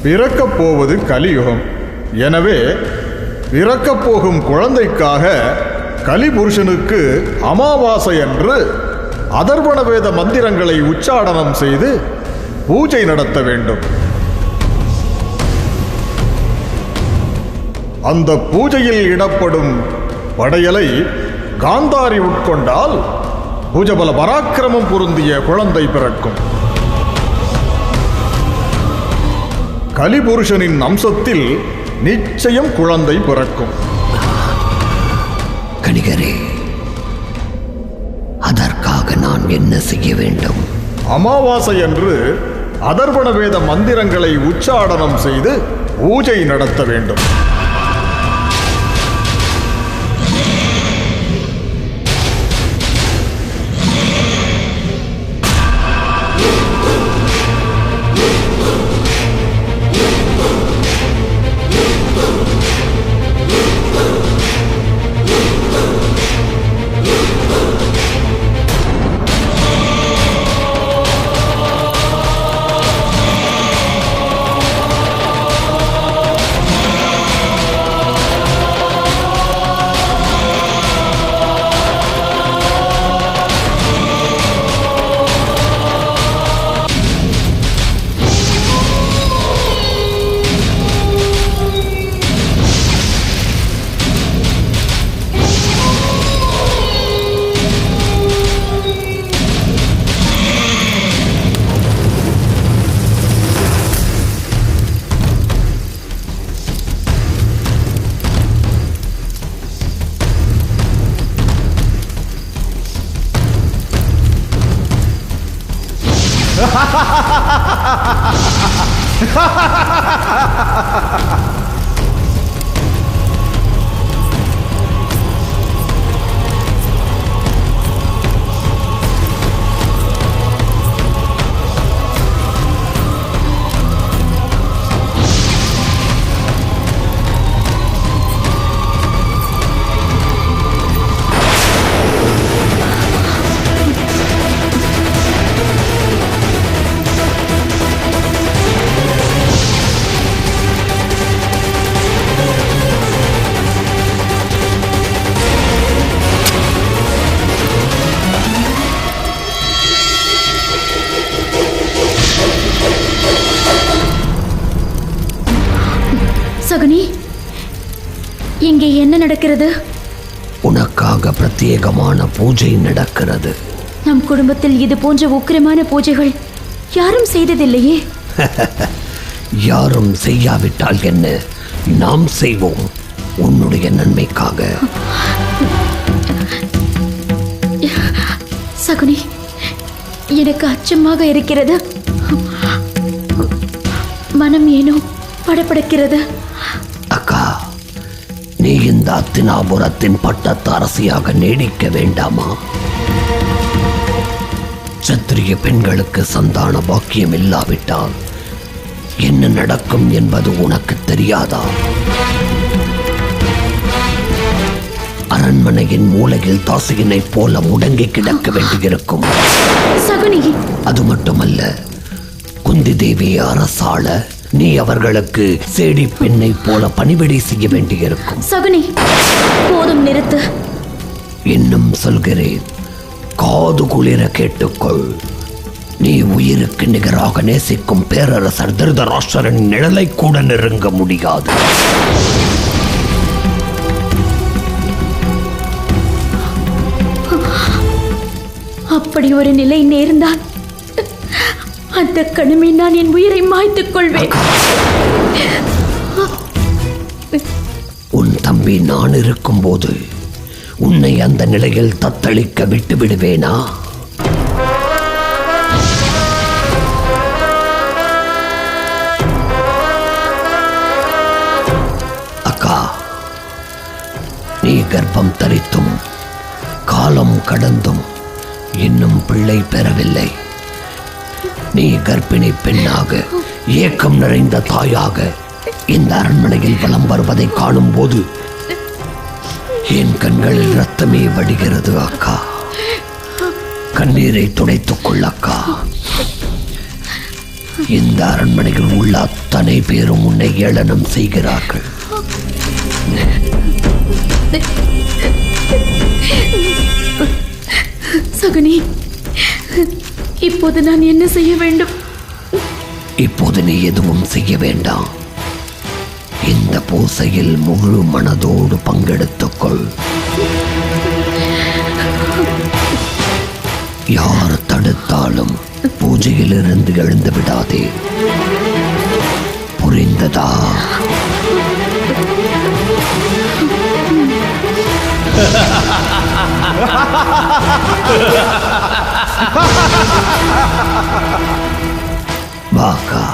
பிறக்கப் போவது கலியுகம். எனவே பிறக்கப் போகும் குழந்தைக்காக கலிபுருஷனுக்கு அமாவாசை அன்று அதர்வண வேத மந்திரங்களை உச்சாடனம் செய்து பூஜை நடத்த வேண்டும். அந்த பூஜையில் இடப்படும் படையலை காந்தாரி உட்கொண்டால் புஜபல பராக்கிரமம் பொருந்திய குழந்தை பிறக்கும். கலிபுருஷனின் அம்சத்தில் நிச்சயம் குழந்தை பிறக்கும். கணிகரே, அதற்காக நான் என்ன செய்ய வேண்டும்? அமாவாசை அன்று அதர்வண வேத மந்திரங்களை உச்சாடனம் செய்து பூஜை நடத்த வேண்டும். சகுனி, இங்கே என்ன நடக்கிறது? உனக்காக பிரத்யேகமான பூஜை நடக்கிறது. நம் குடும்பத்தில் இது போன்ற உக்கிரமான பூஜைகள் யாரும் செய்ததில்லையே. யாரும் செய்யாவிட்டால் என்ன, நாம் செய்வோம், உன்னுடைய நன்மைக்காக. சகுனி, எனக்கு அச்சமாக இருக்கிறது. மனம் ஏனோ படபடக்கிறது. அக்கா, நீ இந்த அத்தினாபுரத்தின் பட்டத்து அரசியாக நீடிக்க வேண்டாமா? சத்திரிய பெண்களுக்கு சந்தான பாக்கியம் இல்லாவிட்டால் என்ன நடக்கும் என்பது உனக்கு தெரியாதா? அரண்மனையின் மூலையில் தாசியினைப் போல முடங்கி கிடக்க வேண்டியிருக்கும். சகுனி, அது மட்டுமல்ல, குந்தி தேவியை அரசாள நீ அவர்களுக்கு சேடி பெண்ணை போல பணிவிடை செய்ய வேண்டியிருக்கும். சகுனி, போதும், நிறுத்து. இன்னும் சொல்கிறேன், காது குளிர கேட்டுக்கொள். நீ உயிருக்கு நிகராக நேசிக்கும் பேரரசர் திருதராஷ்டிரனின் நிழலை கூட நெருங்க முடியாது. அப்படி ஒரு நிலை நேர்ந்தால் அந்த கணமே நான் என் உயிரை மாய்த்துக் கொள்வேன். உன் தம்பி நான் இருக்கும்போது உன்னை அந்த நிலையில் தத்தளிக்க விட்டு விடுவேனா? அக்கா, நீ கர்ப்பம் தரித்தும் காலம் கடந்தும் இன்னும் பிள்ளை பெறவில்லை. நீ கர்ப்பிணி பெண்ணாக, ஏக்கம் நிறைந்த தாயாக இந்த அரண்மனையில் வலம் வருவதை காணும் போது என் கண்களில் ரத்தமே வடிகிறது. அக்கா, கண்ணீரை துடைத்துக் கொள் அக்கா. இந்த அரண்மனையில் உள்ள அத்தனை பேரும் உன்னை ஏளனம் செய்கிறார்கள். சகுனி, இப்போது நான் என்ன செய்ய வேண்டும்? இப்போது நீ எதுவும் செய்ய வேண்டாம். இந்த பூசையில் முழு மனதோடு பங்கெடுத்துக்கொள். யார் தடுத்தாலும் பூஜையிலிருந்து எழுந்து விடாதே. புரிந்ததா? வாக்கா.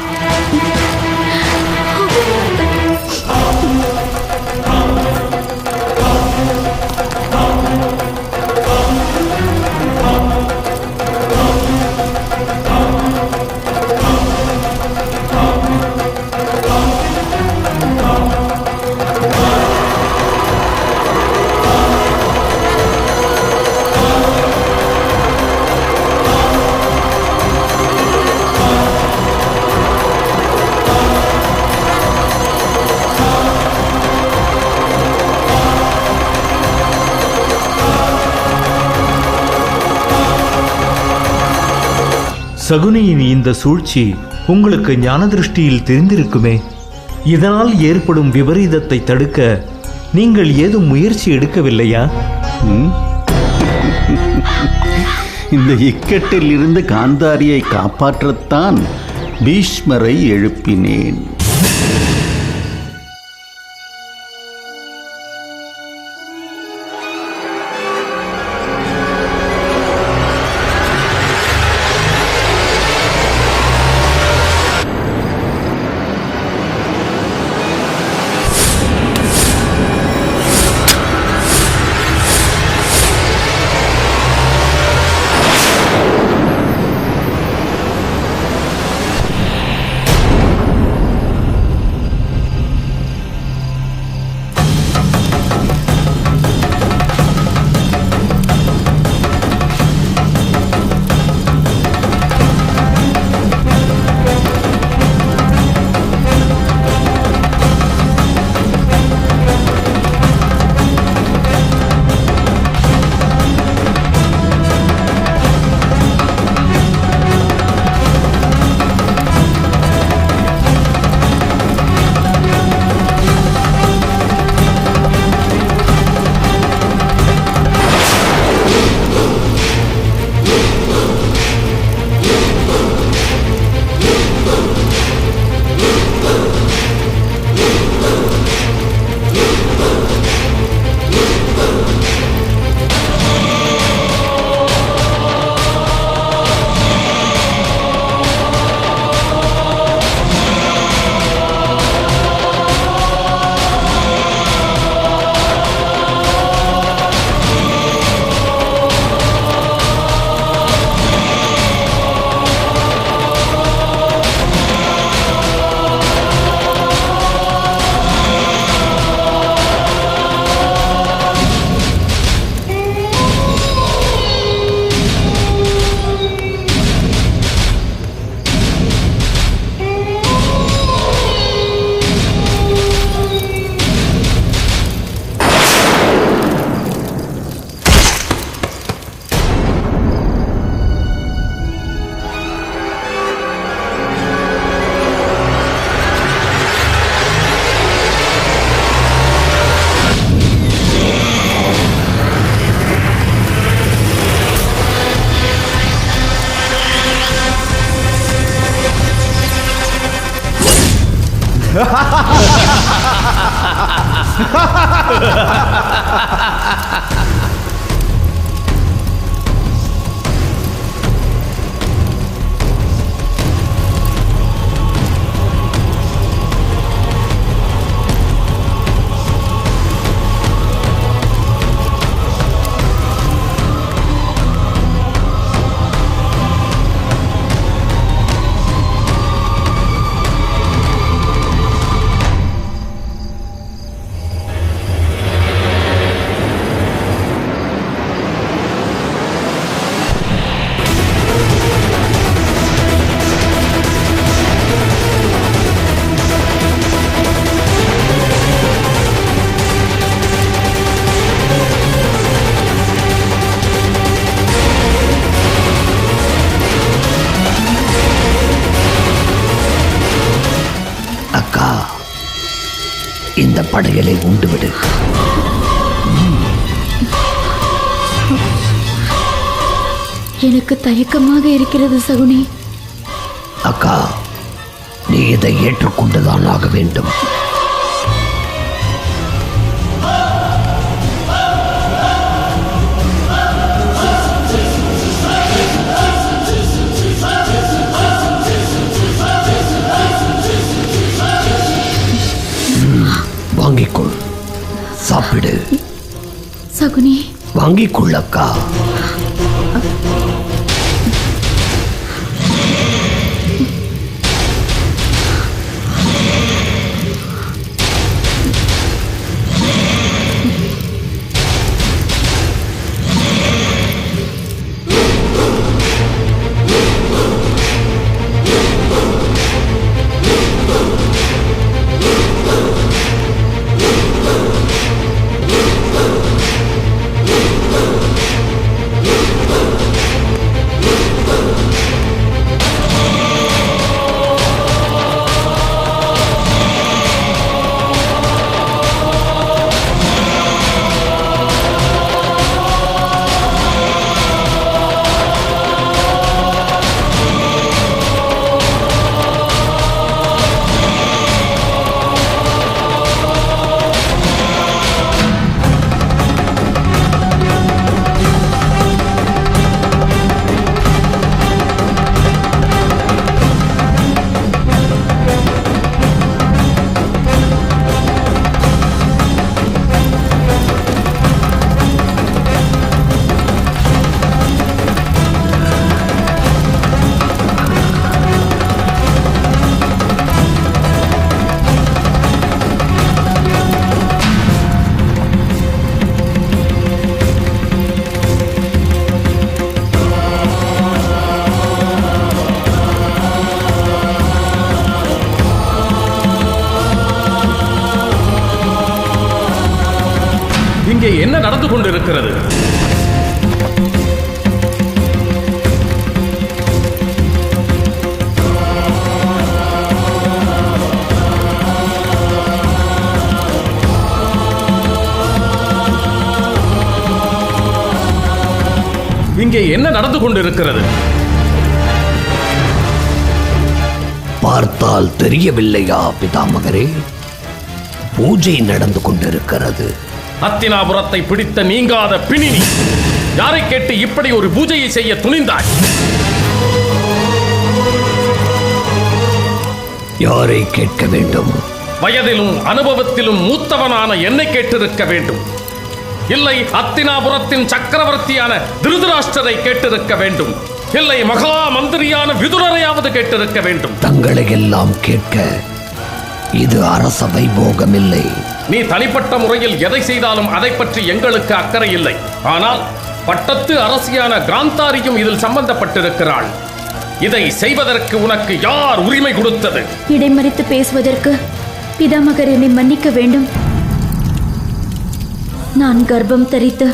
சகுனியின் இந்த சூழ்ச்சி உங்களுக்கு ஞான திருஷ்டியில் தெரிந்திருக்குமே. இதனால் ஏற்படும் விபரீதத்தை தடுக்க நீங்கள் ஏதும் முயற்சி எடுக்கவில்லையா? இந்த இக்கட்டில் இருந்து காந்தாரியை காப்பாற்றத்தான் பீஷ்மரை எழுப்பினேன். படையலை உண்டுவிடு. எனக்கு தயக்கமாக இருக்கிறது சகுனி. அக்கா, நீ இதை ஏற்றுக்கொண்டுதான் ஆக வேண்டும். வாங்கிக்கொள், சாப்பிடு. சகுனி, வாங்கிக்கொள் அக்கா. இங்கே என்ன நடந்து கொண்டிருக்கிறது? இங்கே என்ன நடந்து கொண்டிருக்கிறது? பார்த்தால் தெரியவில்லையா பிதாமகரே? பூஜை நடந்து கொண்டிருக்கிறது. அத்தினாபுரத்தை பிடித்த நீங்காத பிணினி, யாரை கேட்டு இப்படி ஒரு பூஜையை செய்ய துணிந்தாய்? யாரை கேட்க வேண்டும்? வயதிலும் அனுபவத்திலும் மூத்தவனான என்னை கேட்டிருக்க வேண்டும். இல்லை அத்தினாபுரத்தின் சக்கரவர்த்தியான திருதராஷ்டிரரை கேட்டிருக்க வேண்டும். இல்லை மகா மந்திரியான விதுரரையாவது கேட்டிருக்க வேண்டும். தங்களை எல்லாம் கேட்க இது அரச வைபோகம் இல்லை. நீ தனிப்பட்ட முறையில் எதை செய்தாலும் அதை பற்றி எங்களுக்கு அக்கறை இல்லை. ஆனால் பட்டத்து அரசியான காந்தாரியும் இதில் சம்பந்தப்பட்டிருக்கிறாள். இதை செய்வதற்கு உனக்கு யார் உரிமை கொடுத்தது? இடைமறித்து பேசுவதற்கு பிதாமகர் என்னை மன்னிக்க வேண்டும். நான் கர்ப்பம் தரித்து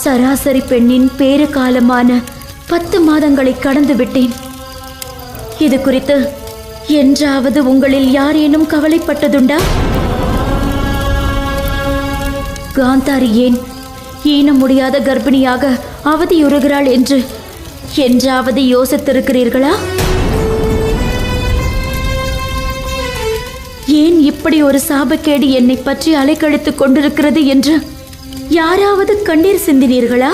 சராசரி பெண்ணின் பேறு காலமான 10 மாதங்களை கடந்து விட்டேன். இது குறித்து என்றாவது உங்களில் யாரேனும் கவலைப்பட்டதுண்டா? காந்தாரி ஏன் ஈன முடியாத கர்ப்பிணியாக அவதியுறுகிறாள் என்று என்றாவது யோசித்திருக்கிறீர்களா? ஏன் இப்படி ஒரு சாபக்கேடு என்னை பற்றி அலைக்கழித்துக் கொண்டிருக்கிறது என்று யாராவது கண்ணீர் சிந்தினீர்களா?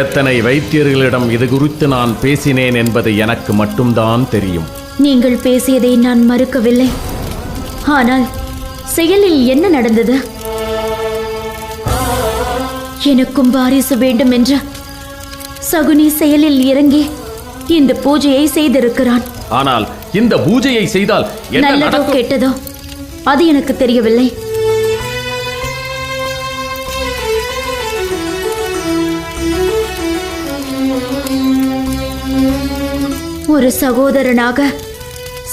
எத்தனை வைத்தியர்களிடம் இது குறித்து நான் பேசினேன் என்பது எனக்கு மட்டும்தான் தெரியும். நீங்கள் பேசியதை நான் மறுக்கவில்லை. ஆனால் செயலில் என்ன நடந்தது? எனக்கும் வாரிசு வேண்டும் என்ற சகுனி செயலில் இறங்கி இந்த பூஜையை செய்திருக்கிறான். ஆனால் இந்த பூஜையை செய்தால் என்ன நல்லதோ நடக்கும்? கெட்டதோ அது எனக்கு தெரியவில்லை. ஒரு சகோதரனாக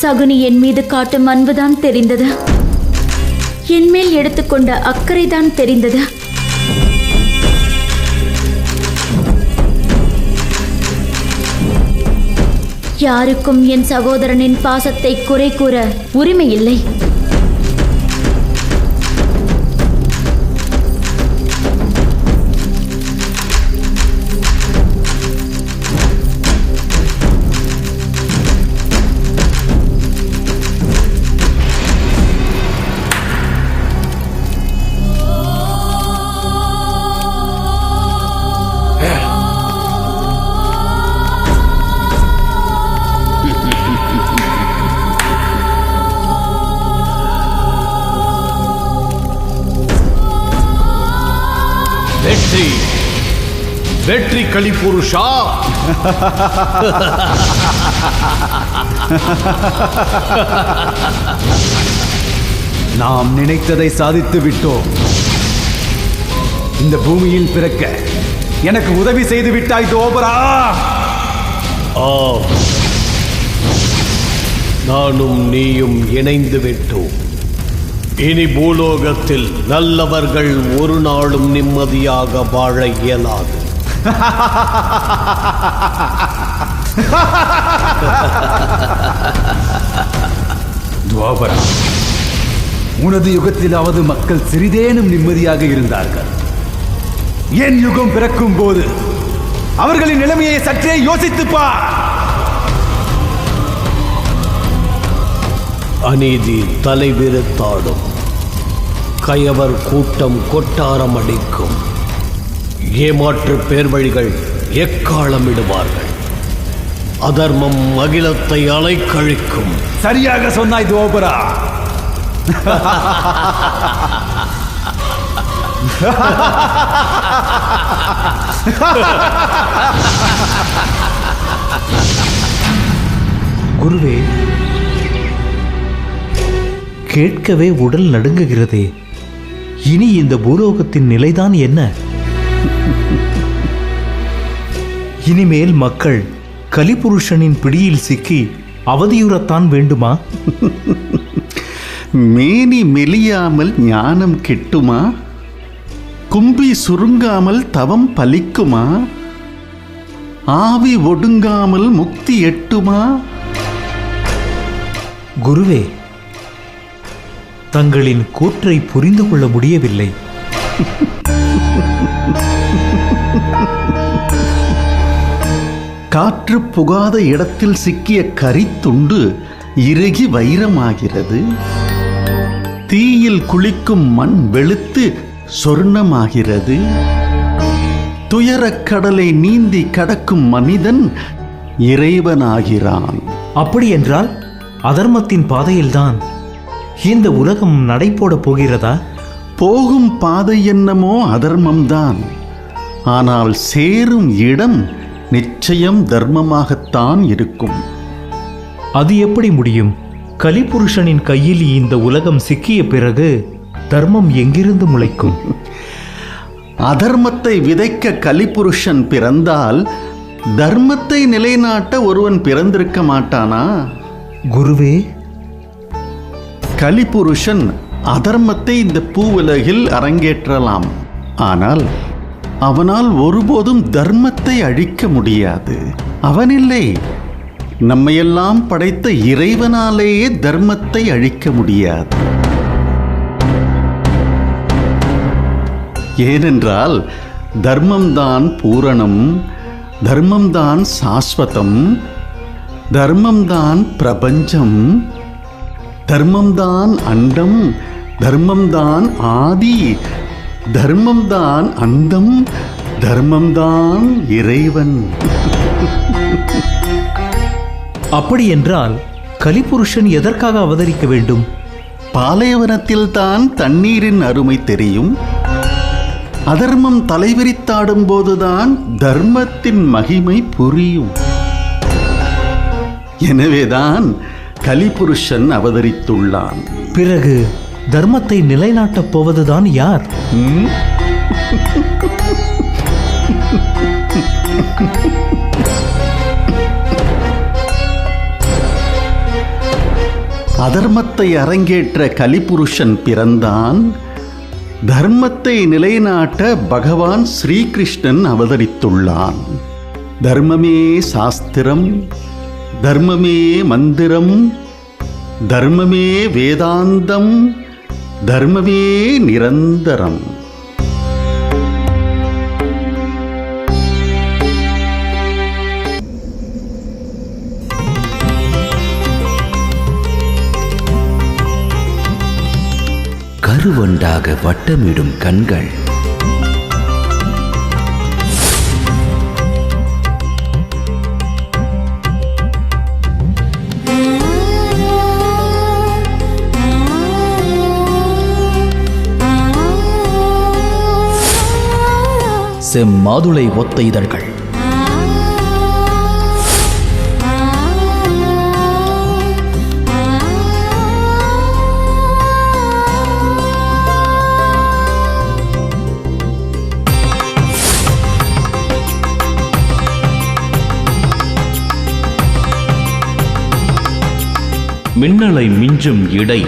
சகுனி என் மீது காட்டும் அன்புதான் தெரிந்தது. என் மேல் எடுத்துக்கொண்ட அக்கறைதான் தெரிந்தது. யாருக்கும் என் சகோதரனின் பாசத்தை குறை கூற உரிமை இல்லை. செய். வெற்றி கலிபுருஷா. நாம் நினைத்ததை சாதித்து விட்டோம். இந்த பூமியில் பிறக்க எனக்கு உதவி செய்து விட்டாய் தோபரா. ஆம், நானும் நீயும் இணைந்து விட்டோம். இனி பூலோகத்தில் நல்லவர்கள் ஒரு நாளும் நிம்மதியாக வாழ இயலாது. துவாபரா, உனது யுகத்திலாவது மக்கள் சிறிதேனும் நிம்மதியாக இருந்தார்கள். என் யுகம் பிறக்கும் போது அவர்களின் நிலைமையை சற்றே யோசித்துப்பார். அநீதி தலைவிரித்தாடும், கயவர் கூட்டம் கொட்டாரம் அடிக்கும், ஏமாற்று பேர்வழிகள் எக்காலமிடுவார்கள், அதர்மம் அகிலத்தை அலைக்கழிக்கும். சரியாக சொன்னாய் துவாபரா. குருவே, கேட்கவே உடல் நடுங்குகிறதே. இனி இந்த பூலோகத்தின் நிலைதான் என்ன? இனிமேல் மக்கள் கலிபுருஷனின் பிடியில் சிக்கி அவதியுறத்தான் வேண்டுமா? மேனி மெலியாமல் ஞானம் கெட்டுமா? கும்பி சுருங்காமல் தவம் பலிக்குமா? ஆவி ஒடுங்காமல் முக்தி எட்டுமா? குருவே, தங்களின் கூற்றை புரிந்து கொள்ள முடியவில்லை. காற்று புகாத இடத்தில் சிக்கிய கரித்துண்டு இறுகி வைரமாகிறது. தீயில் குளிக்கும் மண் வெளுத்து சொர்ணமாகிறது. துயரக் கடலை நீந்தி கடக்கும் மனிதன் இறைவனாகிறான். அப்படி என்றால் அதர்மத்தின் பாதையில்தான் இந்த உலகம் நடைபோட போகிறதா? போகும் பாதை என்னமோ அதர்மம்தான். ஆனால் சேரும் இடம் நிச்சயம் தர்மமாகத்தான் இருக்கும். அது எப்படி முடியும்? கலிபுருஷனின் கையில் இந்த உலகம் சிக்கிய பிறகு தர்மம் எங்கிருந்து முளைக்கும்? அதர்மத்தை விதைக்க கலிபுருஷன் பிறந்தால் தர்மத்தை நிலைநாட்ட ஒருவன் பிறந்திருக்க மாட்டானா? குருவே, கலிபுருஷன் அதர்மத்தை இந்த பூவுலகில் அரங்கேற்றலாம். ஆனால் அவனால் ஒருபோதும் தர்மத்தை அழிக்க முடியாது. அவனில்லை, நம்மையெல்லாம் படைத்த இறைவனாலேயே தர்மத்தை அழிக்க முடியாது. ஏனென்றால் தர்மம்தான் பூரணம், தர்மம்தான் சாஸ்வதம், தர்மம்தான் பிரபஞ்சம், தர்மம்தான் அண்டம், தர்மம்தான் ஆதி, தர்மம்தான் அந்தம், தர்மம்தான் இறைவன். அப்படி என்றால் கலிபுருஷன் எதற்காக அவதரிக்க வேண்டும்? பாலைவனத்தில் தான் தண்ணீரின் அருமை தெரியும். அதர்மம் தலைவிரித்தாடும் போதுதான் தர்மத்தின் மகிமை புரியும். எனவேதான் கலிபுருஷன் அவதரித்துள்ளான். பிறகு தர்மத்தை நிலைநாட்டப் போவதுதான் யார்? அதர்மத்தை அரங்கேற்ற கலிபுருஷன் பிறந்தான். தர்மத்தை நிலைநாட்ட பகவான் ஸ்ரீகிருஷ்ணன் அவதரித்துள்ளான். தர்மமே சாஸ்திரம், தர்மமே மந்திரம், தர்மமே வேதாந்தம், தர்மமே நிரந்தரம். கருவொன்றாக வட்டமிடும் கண்கள், செம்மாதுளை ஒத்த இதழ்கள். மின்னலை மிஞ்சும் இடை.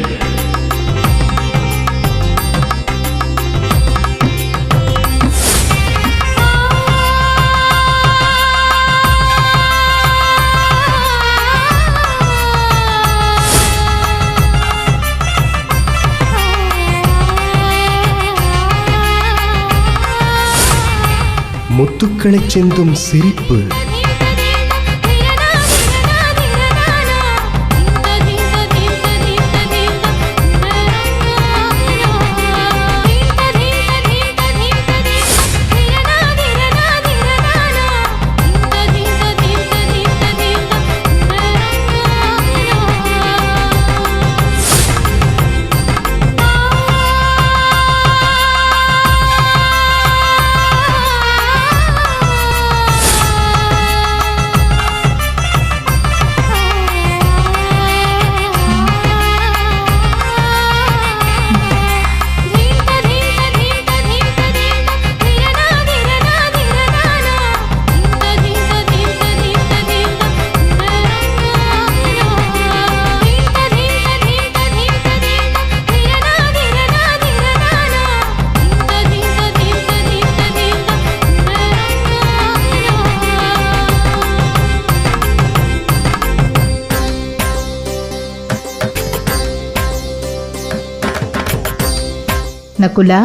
முத்துக்களைச் சிந்தும் சிரிப்பு. நகுலா,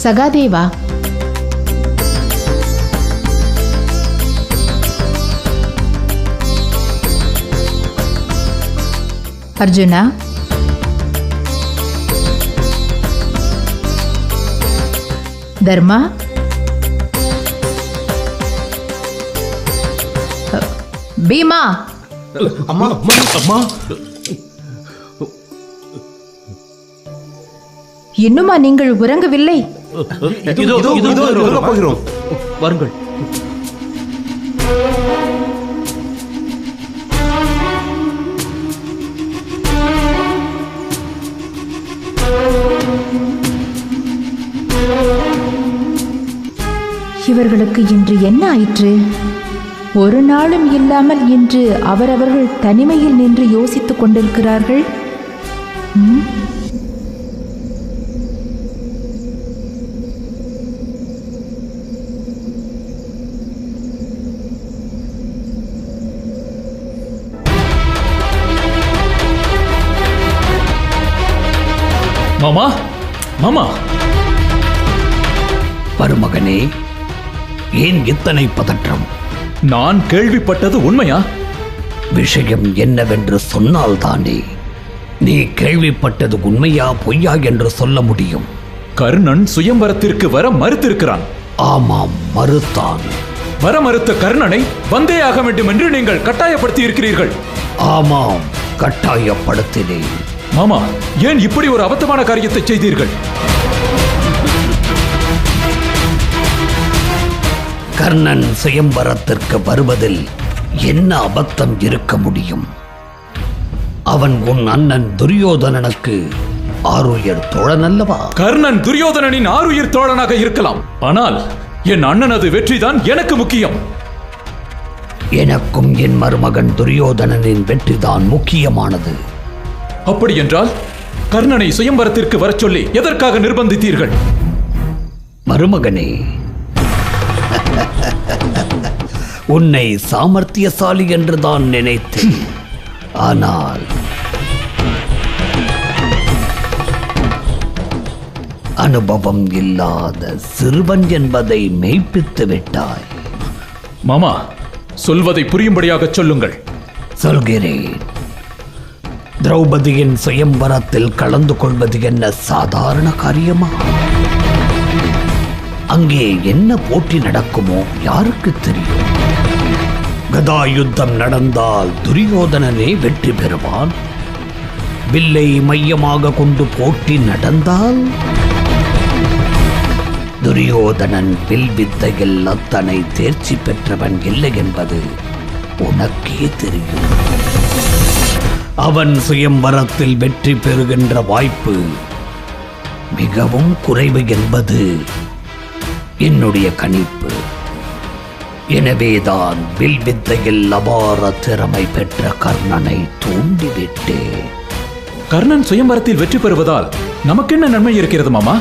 சகாதேவா, அர்ஜுனா, தர்மா, பீமா. அம்மா அம்மா, இன்னுமா நீங்கள் உறங்கவில்லை? போகிறோம், வாருங்கள். இவர்களுக்கு இன்று என்ன ஆயிற்று? ஒரு நாளும் இல்லாமல் இன்று அவரவர்கள் தனிமையில் நின்று யோசித்துக் கொண்டிருக்கிறார்கள். மாமா, மாமா. மருமகனே, ஏன் இத்தனை பதற்றம்? நான் கேள்விப்பட்டது உண்மையா? விஷயம் என்னவென்று சொன்னால்தானே நீ கேள்விப்பட்டது உண்மையா பொய்யா என்று சொல்ல முடியும். கர்ணன் சுயம்பரத்திற்கு வர மறுத்திருக்கிறான். ஆமாம், மறுத்தான். வர மறுத்த கர்ணனை வந்தே ஆக வேண்டும் என்று நீங்கள் கட்டாயப்படுத்தி இருக்கிறீர்கள். ஆமாம், கட்டாயப்படுத்தினேன். மாமா, ஏன் இப்படி ஒரு அபத்தமான காரியத்தை செய்தீர்கள்? கர்ணன் சுயம்பரத்திற்கு வருவதில் என்ன அபத்தம் இருக்க முடியும்? அவன் உன் அண்ணன் துரியோதனனுக்கு ஆருயிர் தோழன் அல்லவா? கர்ணன் துரியோதனனின் ஆருயிர் தோழனாக இருக்கலாம், ஆனால் என் அண்ணனது வெற்றிதான் எனக்கு முக்கியம். எனக்கும் என் மருமகன் துரியோதனனின் வெற்றிதான் முக்கியமானது. அப்படி என்றால் கர்ணனை சுயம்பரத்திற்கு வரச் சொல்லி எதற்காக நிர்பந்தித்தீர்கள்? மருமகனே, உன்னை சாமர்த்தியசாலி என்றுதான் நினைத்தேன். ஆனால் அனுபவம் இல்லாத சிறுவன் என்பதை மெய்ப்பித்து விட்டாய். மாமா, சொல்வதை புரியும்படியாக சொல்லுங்கள். சொல்கிறேன். திரௌபதியின் சுயம்பரத்தில் கலந்து கொள்வது என்ன சாதாரண காரியமா? அங்கே என்ன போட்டி நடக்குமோ யாருக்கு தெரியும்? கதா யுத்தம் நடந்தால் துரியோதனனே வெற்றி பெறுவான். வில்லை மையமாக கொண்டு போட்டி நடந்தால் துரியோதனன் வில் வித்தையில் அத்தனை தேர்ச்சி பெற்றவன் இல்லை என்பது உனக்கே தெரியும். அவன் சுயம்வரத்தில் வெற்றி பெறுகின்ற வாய்ப்பு மிகவும் குறைவு என்பது என்னுடைய கணிப்பு. எனவேதான் வில் வித்தையில் அபார திறமை பெற்ற கர்ணனை தூண்டிவிட்டேன். கர்ணன் சுயம்வரத்தில் வெற்றி பெறுவதால் நமக்கு என்ன நன்மை இருக்கிறது மாமா?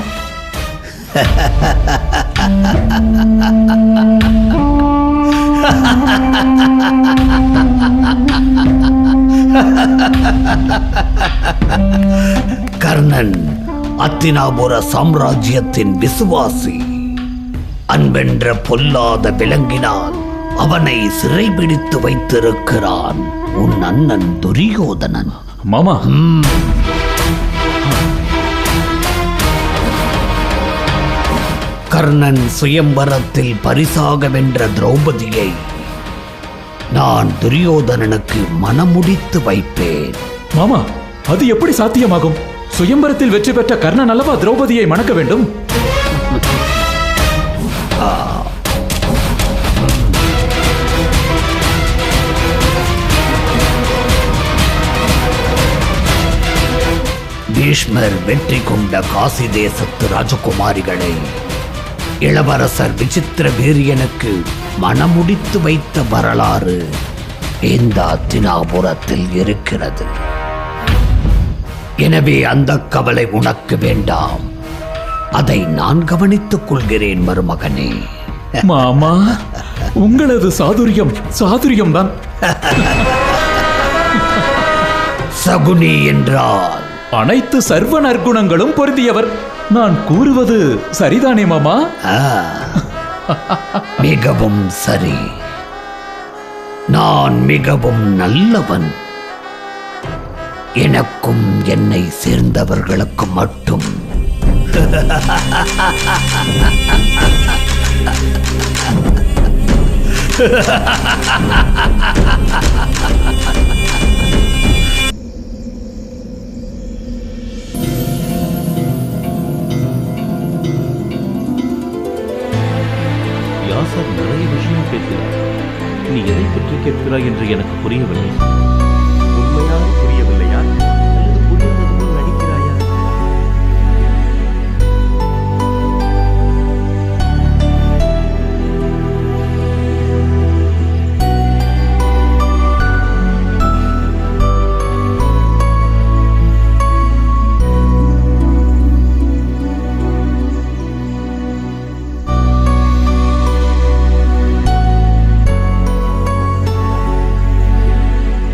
கர்ணன் அத்தினாபுர சாம்ராஜ்யத்தின் விசுவாசி. அன்பென்ற பொல்லாத விலங்கினால் அவனை சிறைபிடித்து வைத்திருக்கிறான் உன் அண்ணன் துரியோதனன். மாமா, கர்ணன் சுயம்வரத்தில் பரிசாக வென்ற திரௌபதியை நான் துரியோதனனுக்கு மனமுடித்து வைப்பேன். மாமா, அது எப்படி சாத்தியமாகும்? சுயம்பரத்தில் வெற்றி பெற்ற கர்ணன் அல்லவா திரௌபதியை மணக்க வேண்டும்? பீஷ்மர் வெற்றி கொண்ட காசி தேசத்து ராஜகுமாரிகளை இளவரசர் விசித்திர வீரியனுக்கு மனமுடித்து வைத்த வரலாறு இந்த அத்தினாபுரத்தில் இருக்கிறது. எனவே அந்த கவலை உனக்கு வேண்டாம். அதை நான் கவனித்துக் கொள்கிறேன் மருமகனே. மாமா, உங்களது சாதுரியம் தான். சகுனி என்றால் அனைத்து சர்வ நற்குணங்களும் பொருந்தியவர். நான் கூறுவது சரிதானே மாமா? மிகவும் சரி. நான் மிகவும் நல்லவன். எனக்கும் என்னை சேர்ந்தவர்களுக்கு மட்டும் வியாசர் நிறைய விஷயம் கேட்கிறார். நீ எதை பற்றி கேட்கிறாய் என்று எனக்கு புரியவில்லை. உண்மையாக புரியவில்லையா அல்லது புரிந்தது போல் நடிக்கிறாயா?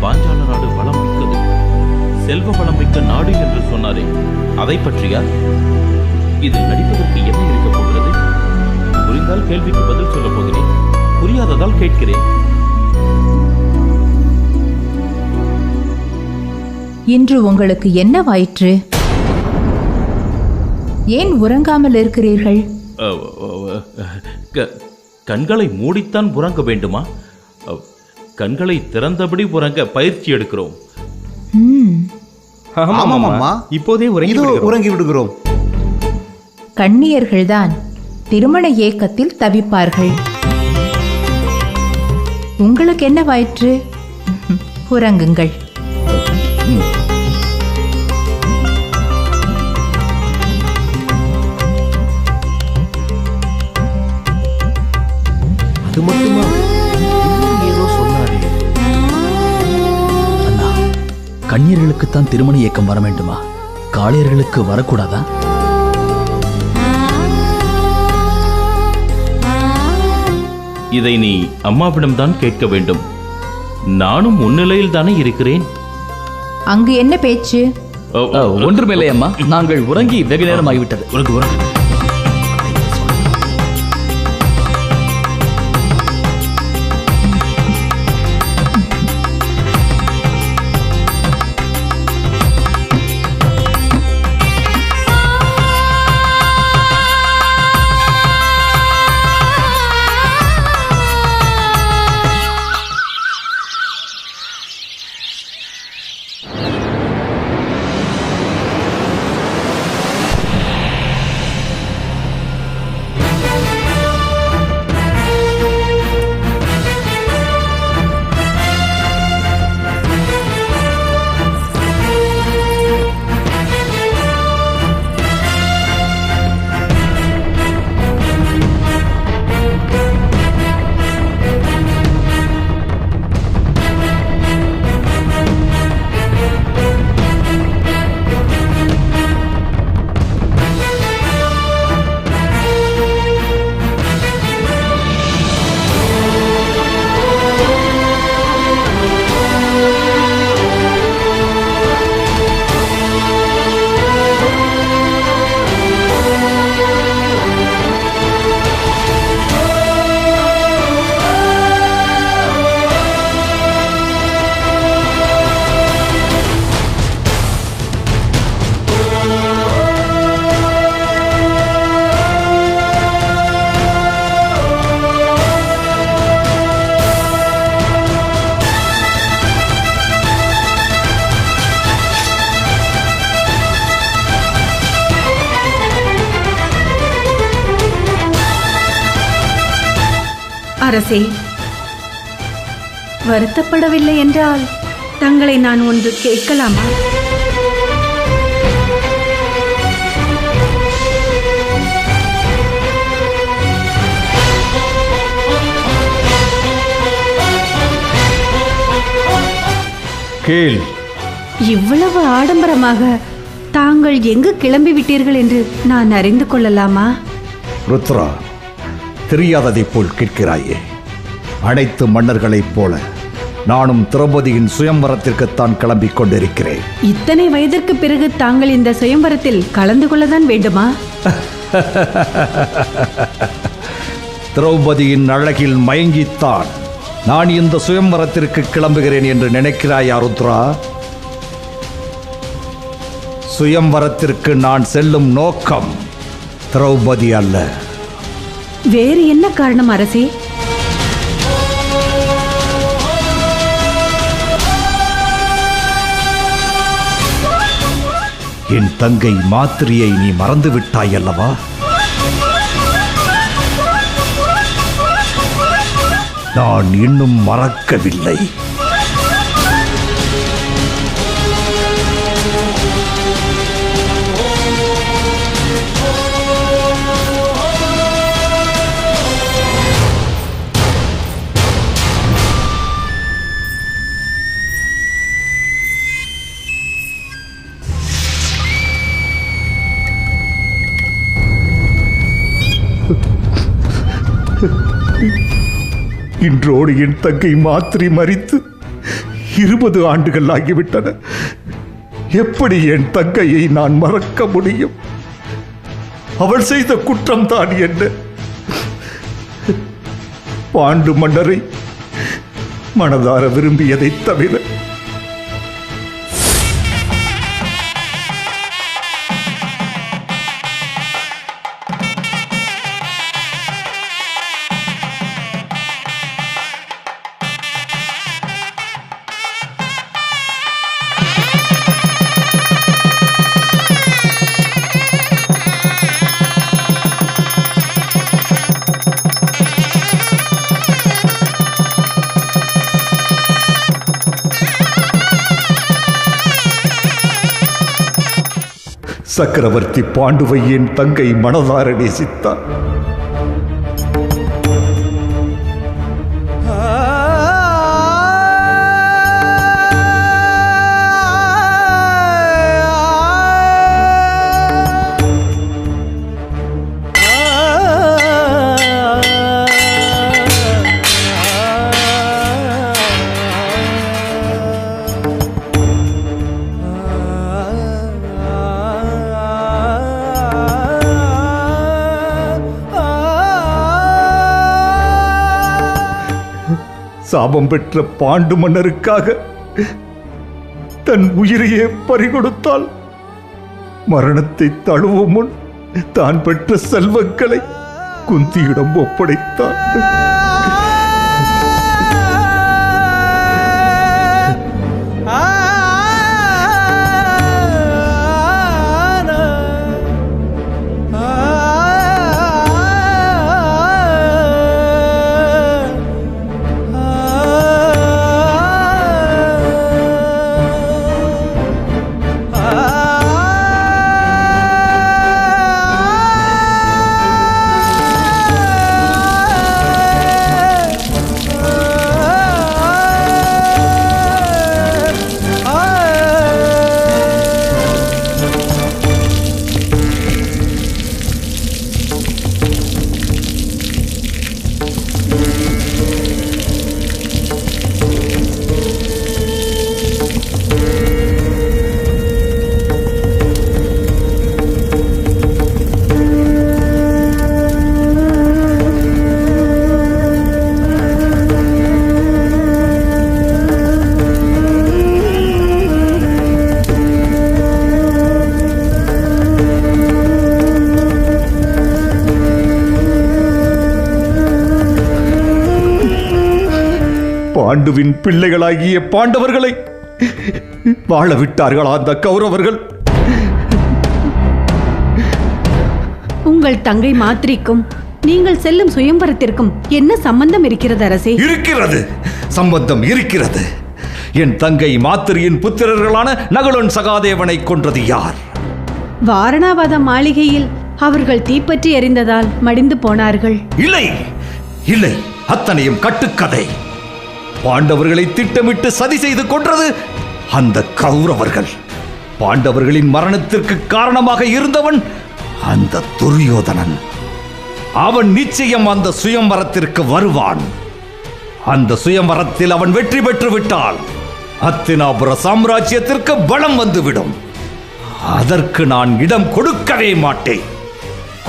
பாஞ்சால நாடு வளம் மிக்கது, செல்வ வளம் மிக்க நாடு என்று சொன்னாரே, அதை பற்றியா? இதில் நடிப்பதற்கு என்ன இருக்கப் போகிறது? புரிந்தால் கேள்விக்கு பதில் சொல்லப் போகிறேன், புரியாததால் கேட்கிறேன். இன்று உங்களுக்கு என்னவாயிற்று? ஏன் உறங்காமல் இருக்கிறீர்கள்? கண்களை மூடித்தான் உறங்க வேண்டுமா? கண்களை திறந்தபடி உறங்க பயிற்சி எடுக்கிறோம். இப்போதே உறங்கி விடுகிறோம். கண்ணியர்கள்தான் திருமண ஏக்கத்தில் தவிப்பார்கள். உங்களுக்கு என்னவாயிற்று? உறங்குங்கள். அது மட்டுமா? ஏதோ சொன்னாரே. அண்ணா, கன்னியர்களுக்குத்தான் திருமண இயக்கம் வர வேண்டுமா? காளையர்களுக்கு வரக்கூடாதா? இதை நீ அம்மாவிடம்தான் கேட்க வேண்டும். நானும் முன்னிலையில் தானே இருக்கிறேன். அங்கு என்ன பேச்சு? ஒன்றுமில்லை அம்மா, நாங்கள் உறங்கி வெகு நேரம் ஆகிவிட்டது. உறங்கு. அரசே, வருத்தப்படவில்லை என்றால் தங்களை நான் ஒன்று கேட்கலாமா? கேள். இவ்வளவு ஆடம்பரமாக தாங்கள் எங்கு கிளம்பி விட்டீர்கள் என்று நான் அறிந்து கொள்ளலாமா? ருத்ரா, தெரியாததைப் போல் கேட்கிறாயே. அனைத்து மன்னர்களைப் போல நானும் திரௌபதியின் சுயம்வரத்திற்குத்தான் கிளம்பிக் கொண்டிருக்கிறேன். இத்தனை வயதிற்கு பிறகு தாங்கள் இந்த சுயம்வரத்தில் கலந்து கொள்ளதான் வேண்டுமா? திரௌபதியின் அழகில் மயங்கித்தான் நான் இந்த சுயம்வரத்திற்கு கிளம்புகிறேன் என்று நினைக்கிறாயா ருத்ரா? சுயம்வரத்திற்கு நான் செல்லும் நோக்கம் திரௌபதி அல்ல. வேறு என்ன காரணம் அரசே? என் தங்கை மாத்திரியை நீ மறந்து விட்டாய் அல்லவா? நான் இன்னும் மறக்கவில்லை. இன்றோடு என் தங்கை மாத்திரி மரித்து 20 ஆண்டுகள் ஆகிவிட்டன. எப்படி என் தங்கையை நான் மறக்க முடியும்? அவள் செய்த குற்றம் தான் என்ன? பாண்டு மன்னரை மனதார விரும்பியதை தவிர சக்கரவர்த்தி பாண்டுவை என் தங்கை மனதார நேசித்தார். சாபம் பெற்ற பாண்டு மன்னருக்காக தன் உயிரையே பறிகொடுத்தால் மரணத்தை தழுவும் முன் தான் பெற்ற செல்வங்களை குந்தியிடம் ஒப்படைத்தான். பாண்டுவின் பிள்ளைகளாகிய பாண்டவர்களை வாழ விட்டார்களா அந்த கௌரவர்கள்? உங்கள் தங்கை மாத்திரிக்கும் நீங்கள் செல்லும் சுயம்பரத்திற்கும் என்ன சம்பந்தம் இருக்கிறது அரசே? இருக்கிறது, சம்பந்தம் இருக்கிறது. என் தங்கை மாத்திரியின் புத்திரர்களான நகுலன் சகாதேவனை கொன்றது யார்? வாரணாவத மாளிகையில் அவர்கள் தீப்பற்றி எறிந்ததால் மடிந்து போனார்கள். இல்லை இல்லை, அத்தனையும் கட்டுக்கதை. பாண்டவர்களை திட்டமிட்டு சதி செய்து கொன்றது அந்த கௌரவர்கள். பாண்டவர்களின் மரணத்திற்கு காரணமாக இருந்தவன் அந்த துரியோதனன். அவன் நிச்சயம் அந்த சுயம்வரத்திற்கு வருவான். அந்த சுயம்வரத்தில் அவன் வெற்றி பெற்று விட்டால் ஹஸ்தினாபுர சாம்ராஜ்யத்திற்கு பலம் வந்துவிடும். அதற்கு நான் இடம் கொடுக்கவே மாட்டேன்,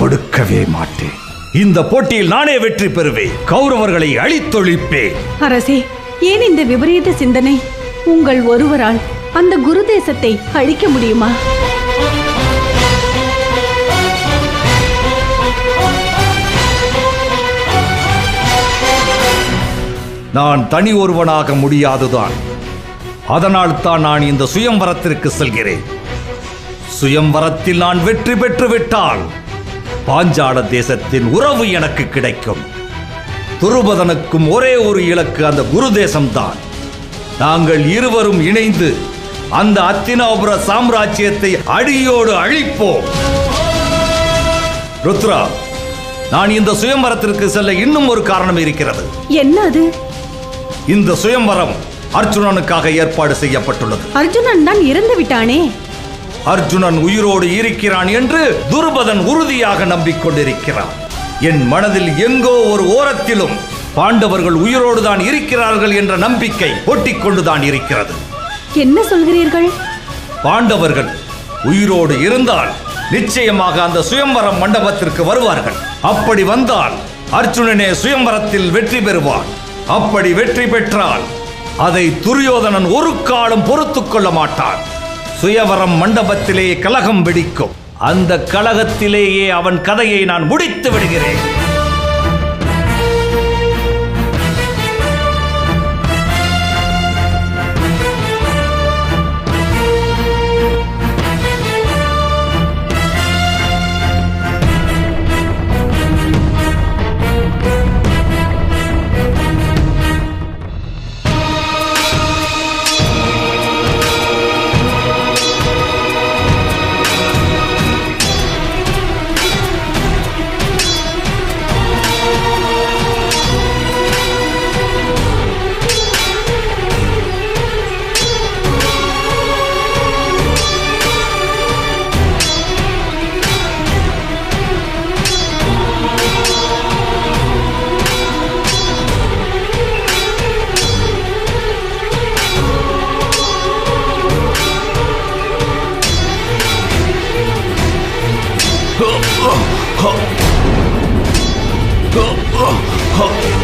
கொடுக்கவே மாட்டேன். இந்த போட்டியில் நானே வெற்றி பெறுவேன், கௌரவர்களை அழித்தொழிப்பேன். அரசே, ஏன் இந்த விபரீத சிந்தனை? உங்கள் ஒருவரால் அந்த குரு தேசத்தை அழிக்க முடியுமா? நான் தனி ஒருவனாக முடியாதுதான். அதனால் தான் நான் இந்த சுயம்வரத்திற்கு செல்கிறேன். சுயம்வரத்தில் நான் வெற்றி பெற்று விட்டால் பாஞ்சால தேசத்தின் உறவு எனக்கு கிடைக்கும். துருபதனுக்கும் ஒரே ஒரு இலக்கு அந்த குரு தேசம்தான். நாங்கள் இருவரும் இணைந்து அந்த ஹஸ்தினாபுர சாம்ராஜ்யத்தை அடியோடு அழிப்போம். ருத்ரா, நான் இந்த சுயம்வரத்திற்கு செல்ல இன்னும் ஒரு காரணம் இருக்கிறது. என்ன அது? இந்த சுயம்வரம் அர்ஜுனனுக்காக ஏற்பாடு செய்யப்பட்டுள்ளது. அர்ஜுனன் தான் இறந்து விட்டானே. அர்ஜுனன் உயிரோடு இருக்கிறான் என்று துருபதன் உறுதியாக நம்பிக்கொண்டிருக்கிறான். என் மனதில் எங்கோ ஒரு ஓரத்திலும் பாண்டவர்கள் உயிரோடு தான் இருக்கிறார்கள் என்ற நம்பிக்கை ஒட்டிக்கொண்டுதான் இருக்கிறது. என்ன சொல்கிறீர்கள்? பாண்டவர்கள் உயிரோடு இருந்தால் நிச்சயமாக அந்த சுயம்வரம் மண்டபத்திற்கு வருவார்கள். அப்படி வந்தால் அர்ஜுனனே சுயம்வரத்தில் வெற்றி பெறுவான். அப்படி வெற்றி பெற்றால் அதை துரியோதனன் ஒரு காலம் பொறுத்துக் கொள்ள மாட்டான். சுயவரம் மண்டபத்திலே கலகம் வெடிக்கும். அந்த கலகத்திலேயே அவன் கதையை நான் முடித்து விடுகிறேன். Oh!